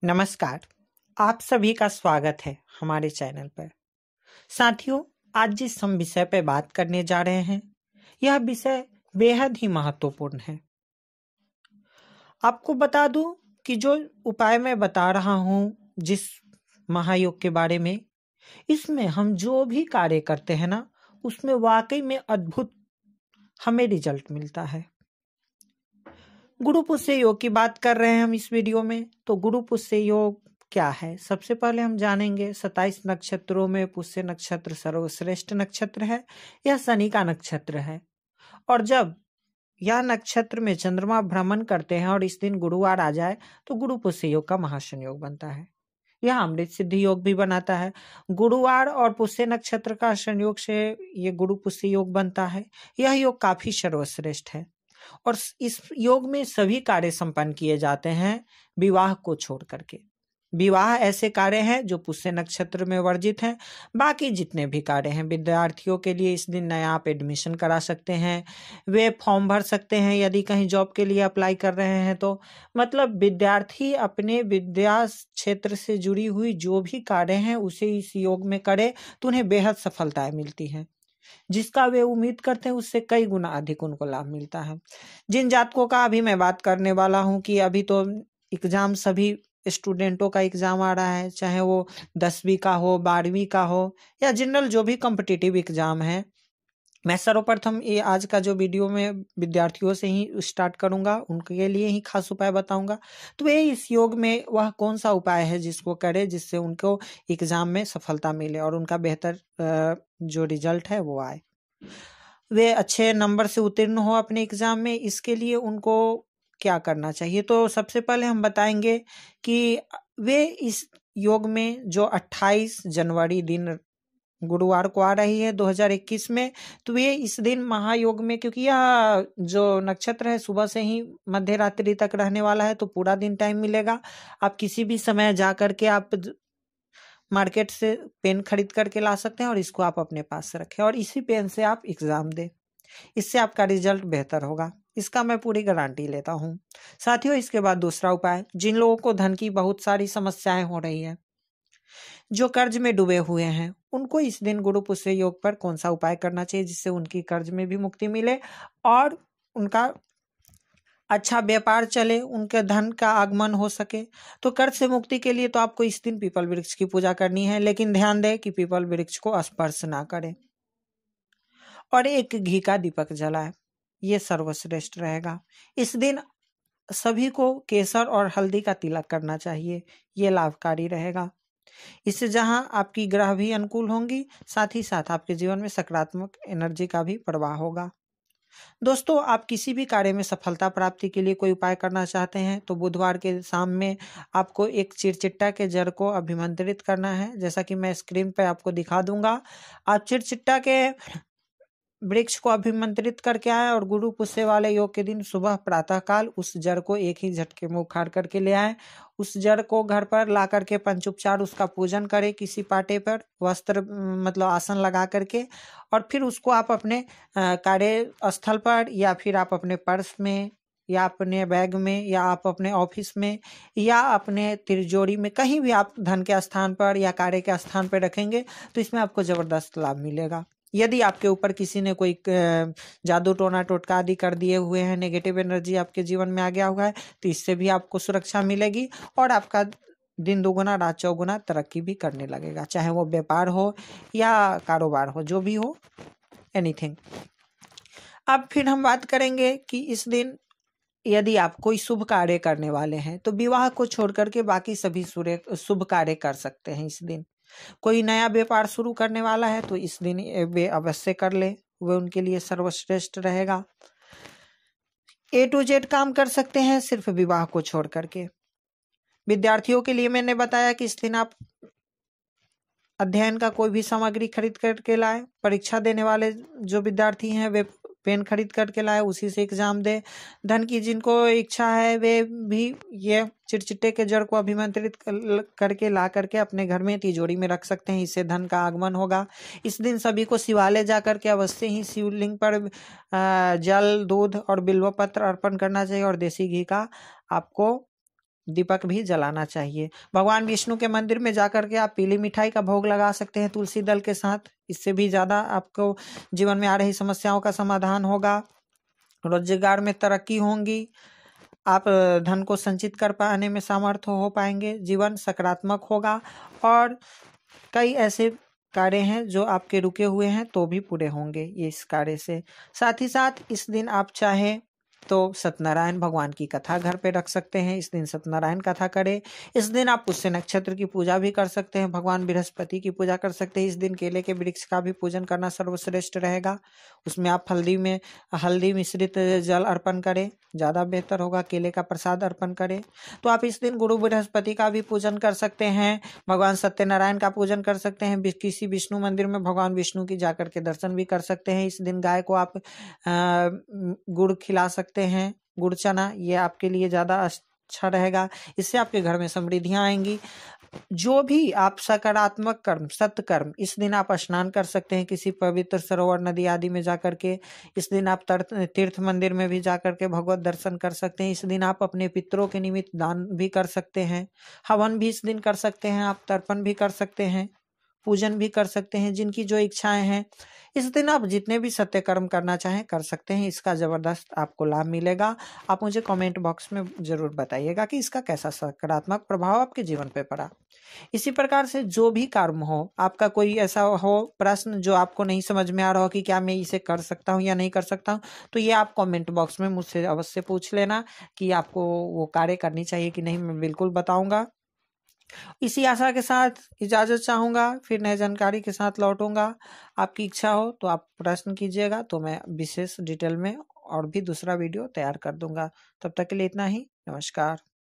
नमस्कार। आप सभी का स्वागत है हमारे चैनल पर। साथियों, आज जिस हम विषय पर बात करने जा रहे हैं, यह विषय बेहद ही महत्वपूर्ण है। आपको बता दूं कि जो उपाय मैं बता रहा हूं जिस महायोग के बारे में, इसमें हम जो भी कार्य करते हैं ना, उसमें वाकई में अद्भुत हमें रिजल्ट मिलता है। गुरु पुष्य योग की बात कर रहे हैं हम इस वीडियो में। तो गुरु पुष्य योग क्या है, सबसे पहले हम जानेंगे। 27 नक्षत्रों में पुष्य नक्षत्र सर्वश्रेष्ठ नक्षत्र है। यह शनि का नक्षत्र है और जब यह नक्षत्र में चंद्रमा भ्रमण करते हैं और इस दिन गुरुवार आ जाए तो गुरु पुष्य योग का महासंयोग बनता है। यह अमृत सिद्धि योग भी बनाता है। गुरुवार और पुष्य नक्षत्र का संयोग से ये गुरु पुष्य योग बनता है। यह योग काफी सर्वश्रेष्ठ है और इस योग में सभी कार्य संपन्न किए जाते हैं विवाह को छोड़ करके। विवाह ऐसे कार्य हैं जो पुष्य नक्षत्र में वर्जित हैं। बाकी जितने भी कार्य हैं, विद्यार्थियों के लिए इस दिन नया आप एडमिशन करा सकते हैं, वे फॉर्म भर सकते हैं यदि कहीं जॉब के लिए अप्लाई कर रहे हैं तो। मतलब विद्यार्थी अपने विद्या क्षेत्र से जुड़ी हुई जो भी कार्य हैं उसे इस योग में करे तो उन्हें बेहद सफलताएं मिलती हैं। जिसका वे उम्मीद करते हैं उससे कई गुना अधिक उनको लाभ मिलता है। जिन जातकों का अभी मैं बात करने वाला हूं कि अभी तो एग्जाम, सभी स्टूडेंटों का एग्जाम आ रहा है, चाहे वो 10वीं का हो, 12वीं का हो या जनरल जो भी कॉम्पिटिटिव एग्जाम है। मैं सर्वप्रथम ये आज का जो वीडियो में विद्यार्थियों से ही स्टार्ट करूंगा, उनके लिए ही खास उपाय बताऊंगा। तो ये इस योग में वह कौन सा उपाय है जिसको करे जिससे उनको एग्जाम में सफलता मिले और उनका बेहतर जो रिजल्ट है वो आए, वे अच्छे नंबर से उत्तीर्ण हो अपने एग्जाम में। इसके लिए उनको क्या करना चाहिए, तो सबसे पहले हम बताएंगे कि वे इस योग में जो 28 जनवरी दिन गुरुवार को आ रही है 2021 में, तो ये इस दिन महायोग में, क्योंकि यह जो नक्षत्र है सुबह से ही मध्य रात्रि तक रहने वाला है तो पूरा दिन टाइम मिलेगा। आप किसी भी समय जा करके आप मार्केट से पेन खरीद करके ला सकते हैं और इसको आप अपने पास रखें और इसी पेन से आप एग्जाम दें। इससे आपका रिजल्ट बेहतर होगा, इसका मैं पूरी गारंटी लेता हूँ। साथियों, इसके बाद दूसरा उपाय, जिन लोगों को धन की बहुत सारी समस्याएं हो रही है, जो कर्ज में डूबे हुए हैं, उनको इस दिन गुरु पुष्य योग पर कौन सा उपाय करना चाहिए जिससे उनकी कर्ज में भी मुक्ति मिले और उनका अच्छा व्यापार चले, उनके धन का आगमन हो सके। तो कर्ज से मुक्ति के लिए तो आपको इस दिन पीपल वृक्ष की पूजा करनी है, लेकिन ध्यान दें कि पीपल वृक्ष को स्पर्श ना करें और एक घी का दीपक जलाए, ये सर्वश्रेष्ठ रहेगा। इस दिन सभी को केसर और हल्दी का तिलक करना चाहिए, ये लाभकारी रहेगा। इससे जहां आपकी ग्रह भी अनुकूल होंगी, साथ ही साथ आपके जीवन में सकारात्मक एनर्जी का भी प्रवाह होगा। दोस्तों, आप किसी भी कार्य में सफलता प्राप्ति के लिए कोई उपाय करना चाहते हैं तो बुधवार के शाम में आपको एक चिरचिट्टा के जड़ को अभिमंत्रित करना है, जैसा कि मैं स्क्रीन पर आपको दिखा दूंगा। आप चिरचिट्टा के वृक्ष को अभिमंत्रित करके आए और गुरु पुष्य वाले योग के दिन सुबह प्रातः काल उस जड़ को एक ही झटके में उखाड़ करके ले आए। उस जड़ को घर पर ला करके पंचोपचार उसका पूजन करें, किसी पाटे पर वस्त्र मतलब आसन लगा करके, और फिर उसको आप अपने कार्य स्थल पर या फिर आप अपने पर्स में या अपने बैग में या आप अपने ऑफिस में या अपने तिजोरी में, कहीं भी आप धन के स्थान पर या कार्य के स्थान पर रखेंगे तो इसमें आपको जबरदस्त लाभ मिलेगा। यदि आपके ऊपर किसी ने कोई जादू टोना टोटका आदि कर दिए हुए हैं, नेगेटिव एनर्जी आपके जीवन में आ गया हुआ है, तो इससे भी आपको सुरक्षा मिलेगी और आपका दिन दुगुना रात चौगुना तरक्की भी करने लगेगा, चाहे वो व्यापार हो या कारोबार हो, जो भी हो, एनीथिंग। अब फिर हम बात करेंगे कि इस दिन यदि आप कोई शुभ कार्य करने वाले हैं तो विवाह को छोड़ करके बाकी सभी शुभ कार्य कर सकते हैं इस दिन। कोई नया व्यापार शुरू करने वाला है तो इस दिन वे अवश्य कर ले, वे उनके लिए सर्वश्रेष्ठ रहेगा। A to Z काम कर सकते हैं सिर्फ विवाह को छोड़ करके। विद्यार्थियों के लिए मैंने बताया कि इस दिन आप अध्ययन का कोई भी सामग्री खरीद करके लाए। परीक्षा देने वाले जो विद्यार्थी हैं वे पेन खरीद करके लाए, उसी से एग्जाम दे। धन की जिनको इच्छा है वे भी ये चिरचिट्टे के जड़ को अभिमंत्रित करके ला करके अपने घर में तिजोरी में रख सकते हैं, इससे धन का आगमन होगा। इस दिन सभी को शिवालय जा करके अवश्य ही शिवलिंग पर जल, दूध और बिल्व पत्र अर्पण करना चाहिए और देसी घी का आपको दीपक भी जलाना चाहिए। भगवान विष्णु के मंदिर में जाकर के आप पीली मिठाई का भोग लगा सकते हैं तुलसी दल के साथ। इससे भी ज़्यादा आपको जीवन में आ रही समस्याओं का समाधान होगा, रोजगार में तरक्की होंगी, आप धन को संचित कर पाने में समर्थ हो पाएंगे, जीवन सकारात्मक होगा और कई ऐसे कार्य हैं जो आपके रुके हुए हैं तो भी पूरे होंगे ये इस कार्य से। साथ ही साथ इस दिन आप चाहे तो सत्यनारायण भगवान की कथा घर पे रख सकते हैं। इस दिन सत्यनारायण कथा करें। इस दिन आप पुष्य नक्षत्र की पूजा भी कर सकते हैं, भगवान बृहस्पति की पूजा कर सकते हैं। इस दिन केले के वृक्ष का भी पूजन करना सर्वश्रेष्ठ रहेगा। उसमें आप हल्दी मिश्रित जल अर्पण करें, ज़्यादा बेहतर होगा। केले का प्रसाद अर्पण करें। तो आप इस दिन गुरु बृहस्पति का भी पूजन कर सकते हैं, भगवान सत्यनारायण का पूजन कर सकते हैं। किसी विष्णु मंदिर में भगवान विष्णु की जाकर के दर्शन भी कर सकते हैं। इस दिन गाय को आप गुड़ खिला सकते हैं, गुड़ चना, ये आपके लिए ज़्यादा अच्छा रहेगा। इससे आपके घर में समृद्धियाँ आएंगी। जो भी आप सकारात्मक कर्म, सत्कर्म, इस दिन आप स्नान कर सकते हैं किसी पवित्र सरोवर, नदी आदि में जाकर के। इस दिन आप तीर्थ मंदिर में भी जाकर के भगवत दर्शन कर सकते हैं। इस दिन आप अपने पितरों के निमित्त दान भी कर सकते हैं, हवन भी इस दिन कर सकते हैं, आप तर्पण भी कर सकते हैं, पूजन भी कर सकते हैं। जिनकी जो इच्छाएं हैं, इस दिन आप जितने भी सत्य कर्म करना चाहें कर सकते हैं। इसका जबरदस्त आपको लाभ मिलेगा। आप मुझे कमेंट बॉक्स में जरूर बताइएगा कि इसका कैसा सकारात्मक प्रभाव आपके जीवन पे पड़ा। इसी प्रकार से जो भी कर्म हो, आपका कोई ऐसा हो प्रश्न जो आपको नहीं समझ में आ रहा हो कि क्या मैं इसे कर सकता हूँ या नहीं कर सकता हूँ, तो ये आप कमेंट बॉक्स में मुझसे अवश्य पूछ लेना कि आपको वो कार्य करनी चाहिए कि नहीं, मैं बिल्कुल बताऊंगा। इसी आशा के साथ इजाजत चाहूंगा, फिर नए जानकारी के साथ लौटूंगा। आपकी इच्छा हो तो आप प्रश्न कीजिएगा, तो मैं विशेष डिटेल में और भी दूसरा वीडियो तैयार कर दूंगा। तब तक के लिए इतना ही। नमस्कार।